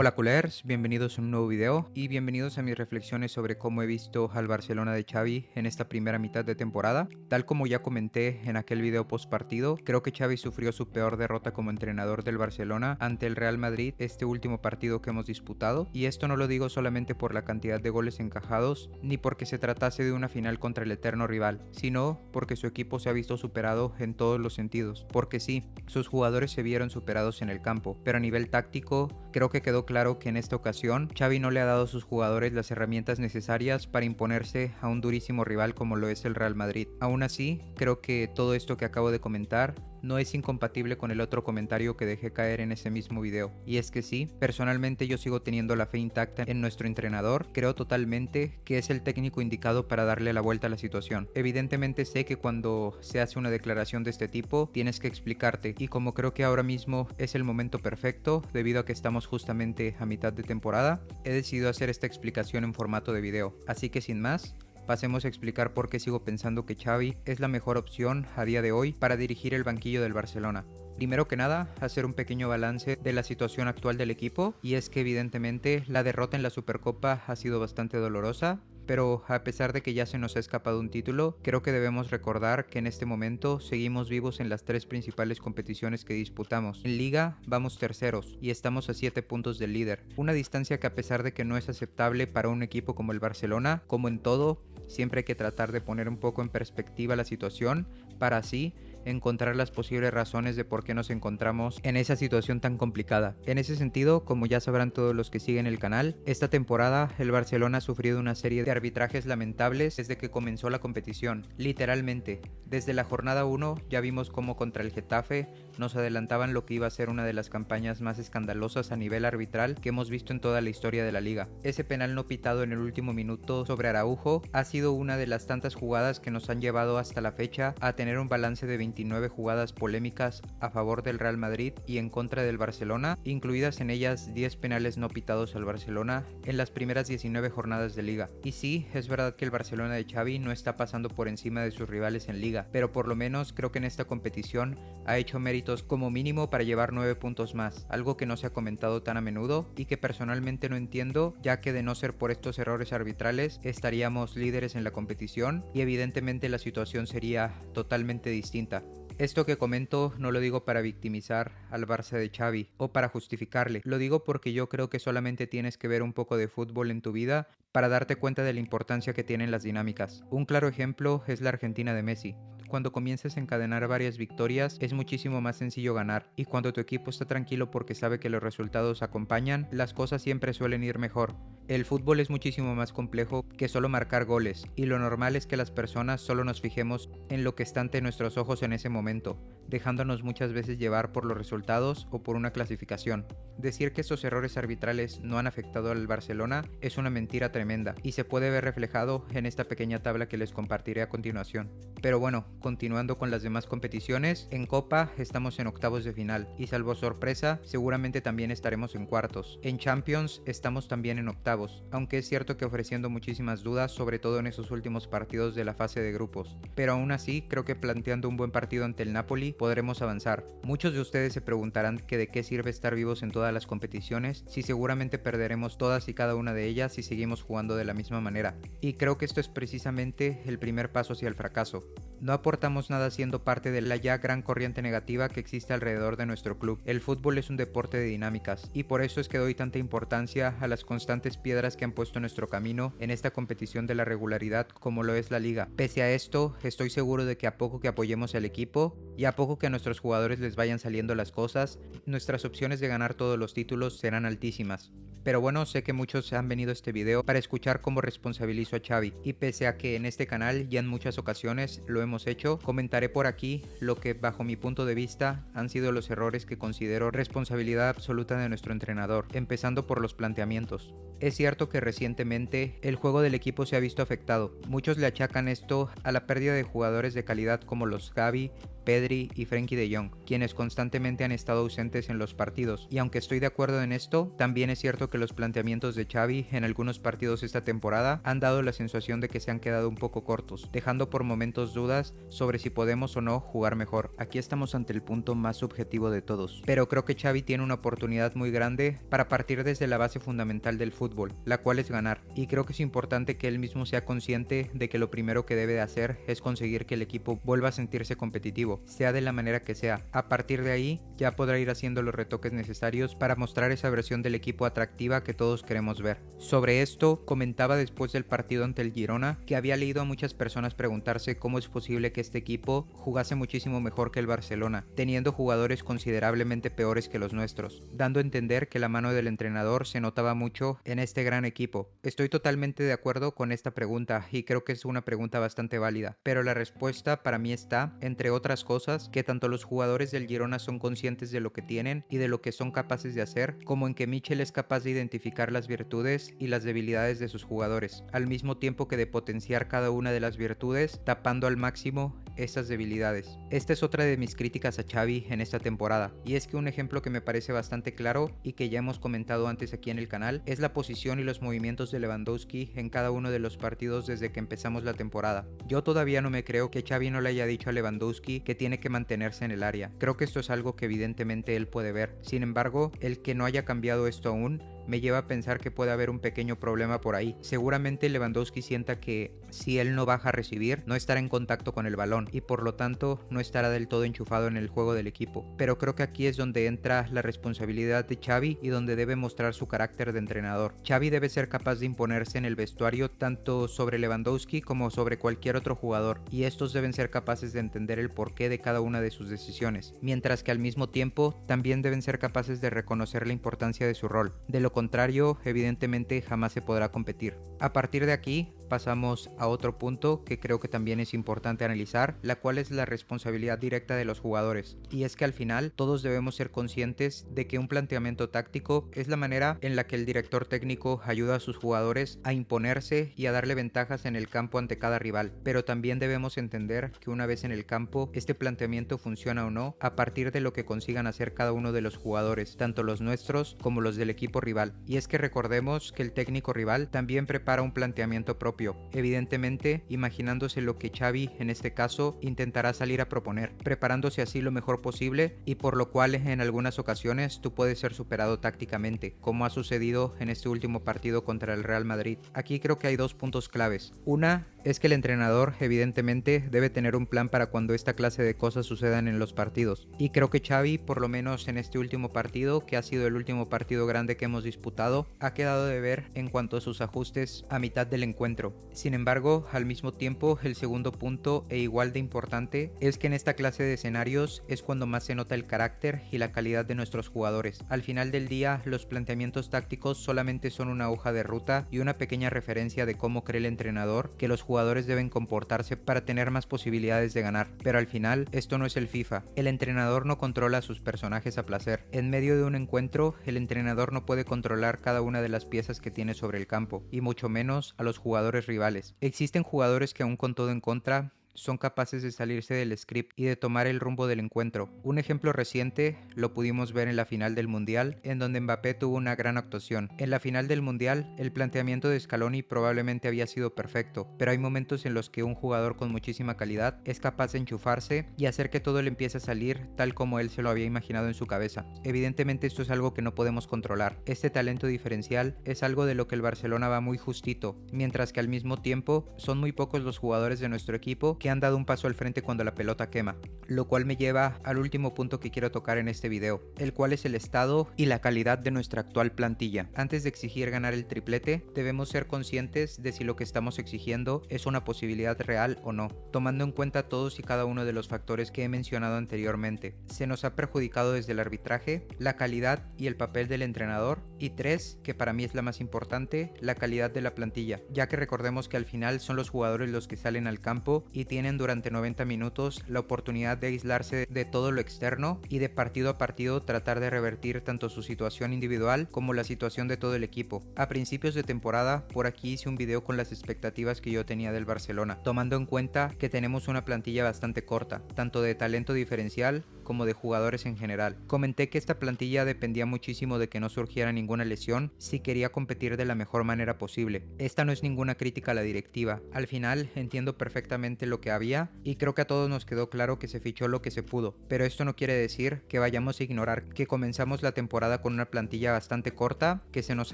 Hola culers, bienvenidos a un nuevo video y bienvenidos a mis reflexiones sobre cómo he visto al Barcelona de Xavi en esta primera mitad de temporada. Tal como ya comenté en aquel video post partido, creo que Xavi sufrió su peor derrota como entrenador del Barcelona ante el Real Madrid este último partido que hemos disputado, y esto no lo digo solamente por la cantidad de goles encajados ni porque se tratase de una final contra el eterno rival, sino porque su equipo se ha visto superado en todos los sentidos, porque sí, sus jugadores se vieron superados en el campo, pero a nivel táctico creo que quedó claro que en esta ocasión Xavi no le ha dado a sus jugadores las herramientas necesarias para imponerse a un durísimo rival como lo es el Real Madrid. Aún así, creo que todo esto que acabo de comentar no es incompatible con el otro comentario que dejé caer en ese mismo video, y es que sí, personalmente yo sigo teniendo la fe intacta en nuestro entrenador. Creo totalmente que es el técnico indicado para darle la vuelta a la situación. Evidentemente sé que cuando se hace una declaración de este tipo tienes que explicarte, y como creo que ahora mismo es el momento perfecto debido a que estamos justamente a mitad de temporada, he decidido hacer esta explicación en formato de video. Así que sin más, pasemos a explicar por qué sigo pensando que Xavi es la mejor opción a día de hoy para dirigir el banquillo del Barcelona. Primero que nada, hacer un pequeño balance de la situación actual del equipo, y es que evidentemente la derrota en la Supercopa ha sido bastante dolorosa, pero a pesar de que ya se nos ha escapado un título, creo que debemos recordar que en este momento seguimos vivos en las tres principales competiciones que disputamos. En Liga vamos terceros y estamos a 7 puntos del líder, una distancia que a pesar de que no es aceptable para un equipo como el Barcelona, como en todo, siempre hay que tratar de poner un poco en perspectiva la situación para así encontrar las posibles razones de por qué nos encontramos en esa situación tan complicada. En ese sentido, como ya sabrán todos los que siguen el canal, esta temporada el Barcelona ha sufrido una serie de arbitrajes lamentables desde que comenzó la competición. Literalmente, desde la jornada 1 ya vimos cómo contra el Getafe nos adelantaban lo que iba a ser una de las campañas más escandalosas a nivel arbitral que hemos visto en toda la historia de la liga. Ese penal no pitado en el último minuto sobre Araujo ha sido una de las tantas jugadas que nos han llevado hasta la fecha a tener un balance de 29 jugadas polémicas a favor del Real Madrid y en contra del Barcelona, incluidas en ellas 10 penales no pitados al Barcelona en las primeras 19 jornadas de liga. Y sí, es verdad que el Barcelona de Xavi no está pasando por encima de sus rivales en liga, pero por lo menos creo que en esta competición ha hecho méritos como mínimo para llevar 9 puntos más, algo que no se ha comentado tan a menudo y que personalmente no entiendo, ya que de no ser por estos errores arbitrales estaríamos líderes en la competición y evidentemente la situación sería totalmente distinta. Esto que comento no lo digo para victimizar al Barça de Xavi o para justificarle, lo digo porque yo creo que solamente tienes que ver un poco de fútbol en tu vida para darte cuenta de la importancia que tienen las dinámicas. Un claro ejemplo es la Argentina de Messi. Cuando comienzas a encadenar varias victorias es muchísimo más sencillo ganar, y cuando tu equipo está tranquilo porque sabe que los resultados acompañan, las cosas siempre suelen ir mejor. El fútbol es muchísimo más complejo que solo marcar goles, y lo normal es que las personas solo nos fijemos en lo que está ante nuestros ojos en ese momento, dejándonos muchas veces llevar por los resultados o por una clasificación. Decir que estos errores arbitrales no han afectado al Barcelona es una mentira tremenda, y se puede ver reflejado en esta pequeña tabla que les compartiré a continuación. Pero bueno, continuando con las demás competiciones, en Copa estamos en octavos de final, y salvo sorpresa, seguramente también estaremos en cuartos. En Champions estamos también en octavos, aunque es cierto que ofreciendo muchísimas dudas, sobre todo en esos últimos partidos de la fase de grupos. Pero aún así, creo que planteando un buen partido ante el Napoli podremos avanzar. Muchos de ustedes se preguntarán que de qué sirve estar vivos en todas las competiciones si seguramente perderemos todas y cada una de ellas si seguimos jugando de la misma manera. Y creo que esto es precisamente el primer paso hacia el fracaso. No aportamos nada siendo parte de la ya gran corriente negativa que existe alrededor de nuestro club. El fútbol es un deporte de dinámicas, y por eso es que doy tanta importancia a las constantes piedras que han puesto en nuestro camino en esta competición de la regularidad como lo es la liga. Pese a esto, estoy seguro de que a poco que apoyemos al equipo y a poco que a nuestros jugadores les vayan saliendo las cosas, nuestras opciones de ganar todos los títulos serán altísimas. Pero bueno, sé que muchos han venido a este video para escuchar cómo responsabilizo a Xavi, y pese a que en este canal ya en muchas ocasiones lo hemos hecho, comentaré por aquí lo que bajo mi punto de vista han sido los errores que considero responsabilidad absoluta de nuestro entrenador, empezando por los planteamientos. Es cierto que recientemente el juego del equipo se ha visto afectado. Muchos le achacan esto a la pérdida de jugadores jugadores de calidad como los Gavi, Pedri y Frenkie de Jong, quienes constantemente han estado ausentes en los partidos. Y aunque estoy de acuerdo en esto, también es cierto que los planteamientos de Xavi en algunos partidos esta temporada han dado la sensación de que se han quedado un poco cortos, dejando por momentos dudas sobre si podemos o no jugar mejor. Aquí estamos ante el punto más subjetivo de todos, pero creo que Xavi tiene una oportunidad muy grande para partir desde la base fundamental del fútbol, la cual es ganar, y creo que es importante que él mismo sea consciente de que lo primero que debe de hacer es conseguir que el equipo vuelva a sentirse competitivo, sea de la manera que sea. A partir de ahí ya podrá ir haciendo los retoques necesarios para mostrar esa versión del equipo atractiva que todos queremos ver. Sobre esto, comentaba después del partido ante el Girona que había leído a muchas personas preguntarse cómo es posible que este equipo jugase muchísimo mejor que el Barcelona, teniendo jugadores considerablemente peores que los nuestros, dando a entender que la mano del entrenador se notaba mucho en este gran equipo. Estoy totalmente de acuerdo con esta pregunta y creo que es una pregunta bastante válida, pero la respuesta para mí está, entre otras cosas, que tanto los jugadores del Girona son conscientes de lo que tienen y de lo que son capaces de hacer, como en que Michel es capaz de identificar las virtudes y las debilidades de sus jugadores, al mismo tiempo que de potenciar cada una de las virtudes, tapando al máximo estas debilidades. Esta es otra de mis críticas a Xavi en esta temporada, y es que un ejemplo que me parece bastante claro y que ya hemos comentado antes aquí en el canal es la posición y los movimientos de Lewandowski en cada uno de los partidos desde que empezamos la temporada. Yo todavía no me creo que Xavi no le haya dicho a Lewandowski que tiene que mantenerse en el área. Creo que esto es algo que evidentemente él puede ver. Sin embargo, el que no haya cambiado esto aún me lleva a pensar que puede haber un pequeño problema por ahí. Seguramente Lewandowski sienta que si él no baja a recibir, no estará en contacto con el balón y por lo tanto no estará del todo enchufado en el juego del equipo. Pero creo que aquí es donde entra la responsabilidad de Xavi y donde debe mostrar su carácter de entrenador. Xavi debe ser capaz de imponerse en el vestuario tanto sobre Lewandowski como sobre cualquier otro jugador, y estos deben ser capaces de entender el porqué de cada una de sus decisiones, mientras que al mismo tiempo también deben ser capaces de reconocer la importancia de su rol. De lo contrario, evidentemente jamás se podrá competir. A partir de aquí, pasamos a otro punto que creo que también es importante analizar, la cual es la responsabilidad directa de los jugadores. Y es que al final todos debemos ser conscientes de que un planteamiento táctico es la manera en la que el director técnico ayuda a sus jugadores a imponerse y a darle ventajas en el campo ante cada rival. Pero también debemos entender que una vez en el campo, este planteamiento funciona o no a partir de lo que consigan hacer cada uno de los jugadores, tanto los nuestros como los del equipo rival. Y es que recordemos que el técnico rival también prepara un planteamiento propio, evidentemente imaginándose lo que Xavi en este caso intentará salir a proponer, preparándose así lo mejor posible, y por lo cual en algunas ocasiones tú puedes ser superado tácticamente, como ha sucedido en este último partido contra el Real Madrid. Aquí creo que hay dos puntos claves. Una es que el entrenador evidentemente debe tener un plan para cuando esta clase de cosas sucedan en los partidos, y creo que Xavi, por lo menos en este último partido, que ha sido el último partido grande que hemos disputado, ha quedado de ver en cuanto a sus ajustes a mitad del encuentro. Sin embargo, al mismo tiempo, el segundo punto e igual de importante es que en esta clase de escenarios es cuando más se nota el carácter y la calidad de nuestros jugadores. Al final del día, los planteamientos tácticos solamente son una hoja de ruta y una pequeña referencia de cómo cree el entrenador que los jugadores deben comportarse para tener más posibilidades de ganar. Pero al final, esto no es el FIFA. El entrenador no controla a sus personajes a placer. En medio de un encuentro, el entrenador no puede controlar cada una de las piezas que tiene sobre el campo, y mucho menos a los jugadores rivales. Existen jugadores que aún con todo en contra son capaces de salirse del script y de tomar el rumbo del encuentro. Un ejemplo reciente lo pudimos ver en la final del Mundial, en donde Mbappé tuvo una gran actuación. En la final del Mundial, el planteamiento de Scaloni probablemente había sido perfecto, pero hay momentos en los que un jugador con muchísima calidad es capaz de enchufarse y hacer que todo le empiece a salir tal como él se lo había imaginado en su cabeza. Evidentemente esto es algo que no podemos controlar. Este talento diferencial es algo de lo que el Barcelona va muy justito, mientras que al mismo tiempo son muy pocos los jugadores de nuestro equipo que han dado un paso al frente cuando la pelota quema, lo cual me lleva al último punto que quiero tocar en este video, el cual es el estado y la calidad de nuestra actual plantilla. Antes de exigir ganar el triplete, debemos ser conscientes de si lo que estamos exigiendo es una posibilidad real o no, tomando en cuenta todos y cada uno de los factores que he mencionado anteriormente. Se nos ha perjudicado desde el arbitraje, la calidad y el papel del entrenador, y 3, que para mí es la más importante, la calidad de la plantilla, ya que recordemos que al final son los jugadores los que salen al campo y tienen durante 90 minutos la oportunidad de aislarse de todo lo externo y de partido a partido tratar de revertir tanto su situación individual como la situación de todo el equipo. A principios de temporada, por aquí hice un video con las expectativas que yo tenía del Barcelona, tomando en cuenta que tenemos una plantilla bastante corta, tanto de talento diferencial como de jugadores en general. Comenté que esta plantilla dependía muchísimo de que no surgiera ninguna lesión si quería competir de la mejor manera posible. Esta no es ninguna crítica a la directiva, al final entiendo perfectamente lo que había y creo que a todos nos quedó claro que se fichó lo que se pudo, pero esto no quiere decir que vayamos a ignorar que comenzamos la temporada con una plantilla bastante corta, que se nos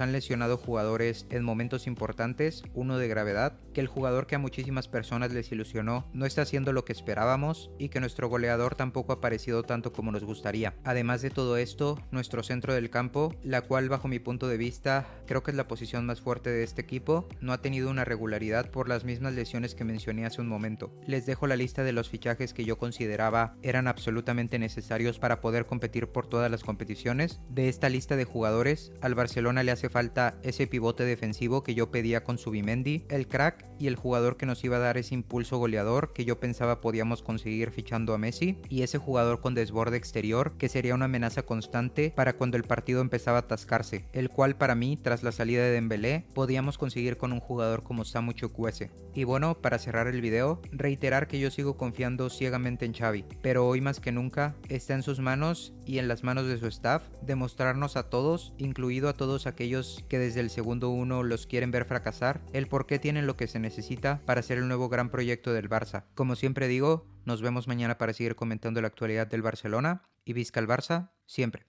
han lesionado jugadores en momentos importantes, uno de gravedad, que el jugador que a muchísimas personas les ilusionó no está haciendo lo que esperábamos y que nuestro goleador tampoco ha aparecido tanto como nos gustaría. Además de todo esto, nuestro centro del campo, la cual bajo mi punto de vista creo que es la posición más fuerte de este equipo, no ha tenido una regularidad por las mismas lesiones que mencioné hace un momento. Les dejo la lista de los fichajes que yo consideraba eran absolutamente necesarios para poder competir por todas las competiciones. De esta lista de jugadores, al Barcelona le hace falta ese pivote defensivo que yo pedía con Zubimendi, el crack y el jugador que nos iba a dar ese impulso goleador que yo pensaba podíamos conseguir fichando a Messi, y ese jugador con desborde exterior que sería una amenaza constante para cuando el partido empezaba a atascarse, el cual para mí, tras la salida de Dembélé, podíamos conseguir con un jugador como Samu Chukwueze. Y bueno, para cerrar el video, reiterar que yo sigo confiando ciegamente en Xavi, pero hoy más que nunca está en sus manos y en las manos de su staff demostrarnos a todos, incluido a todos aquellos que desde el segundo uno los quieren ver fracasar, el por qué tienen lo que se necesita para ser el nuevo gran proyecto del Barça. Como siempre digo, nos vemos mañana para seguir comentando la actualidad del Barcelona y visca el Barça siempre.